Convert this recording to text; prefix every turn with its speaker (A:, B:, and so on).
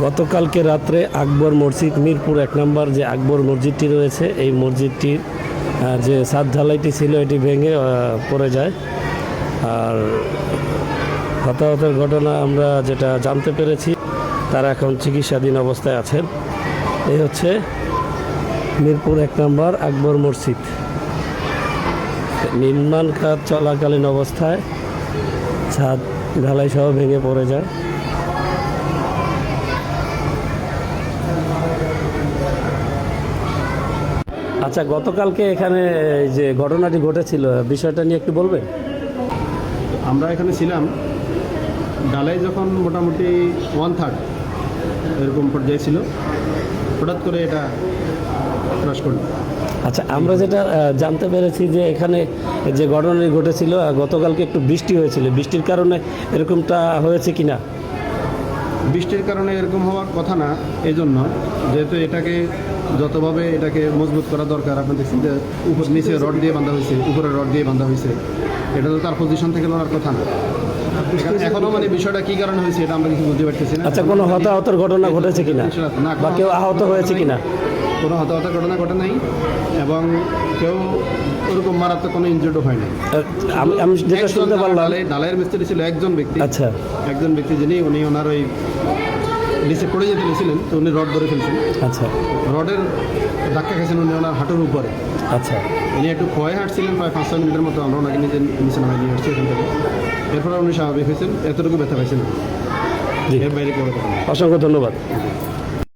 A: গতকালকে রাত্রে আকবর মসজিদ মিরপুর 1 নম্বর যে আকবর মসজিদটি রয়েছে এই মসজিদটির যে ছাদ ঢালাইটি ছিল এটি ভেঙে পড়ে যায়। আর হতাহতের ঘটনা আমরা যেটা জানতে পেরেছি তারা এখন চিকিৎসাধীন অবস্থায় আছেন। এই হচ্ছে মিরপুর 1 নম্বর আকবর মসজিদ। নির্মাণ কাজ চলাকালীন অবস্থায় ছাদ ঢালাই সহ ভেঙে পড়ে যায়। আচ্ছা, গতকালকে এখানে যে ঘটনাটি ঘটেছিল বিষয়টা নিয়ে একটু বলবেন?
B: আমরা এখানে ছিলাম, ঢালাই যখন মোটামুটি 1/3 এরকম পর্যায়ে ছিল, হঠাৎ করে এটা ক্রাশ করল।
A: আচ্ছা, আমরা যেটা জানতে পেরেছি যে এখানে যে ঘটনাটি ঘটেছিল গতকালকে একটু বৃষ্টি হয়েছিল, বৃষ্টির কারণে এরকমটা হয়েছে কিনা?
B: বৃষ্টির কারণে এরকম হওয়ার কথা না, এই জন্য যেহেতু এটাকে যতভাবে এটাকে মজবুত করা দরকার, আপনি দেখছেন যে উপর নিচে রড দিয়ে বাঁধা হয়েছে, উপরে রড দিয়ে বাঁধা হয়েছে, এটা তো তার পজিশন থেকে লড়ার কথা না। এখনো মানে বিষয়টা কি কারণে হয়েছে এটা আমরা কিছু বুঝতে পারতেছি না।
A: আচ্ছা, কোনো হতাহতের ঘটনা ঘটেছে কিনা বা কেউ আহত হয়েছে কিনা?
B: কোনো হতাহতের ঘটনা ঘটে নাই এবং কেউ ওরকম মারাত্মক কোনো ইনজুর্ডও হয় নাই।
A: আমি যেটা শুনতে পারলাম,
B: ঢালাইয়ের মিস্ত্রি ছিল একজন ব্যক্তি।
A: আচ্ছা,
B: একজন ব্যক্তি যিনি উনি ওনার ওই নিচে পড়ে যেতে গেছিলেন, তো উনি রড ধরে ফেলছেন।
A: আচ্ছা,
B: রডের ধাক্কা খেয়েছেন উনি ওনার হাঁটুর উপরে।
A: আচ্ছা,
B: উনি একটু ক্ষয় হাঁটছিলেন প্রায় 5-6 মিনিটের মতো, আমরা ওনাকে নিচে নামাই নিয়ে আসছি এখান থেকে। এরপরে উনি স্বাভাবিক হয়েছেন, এতটুকু ব্যথা পাইছেন, এর বাইরে কেউ ব্যথা পান।
A: অসংখ্য ধন্যবাদ।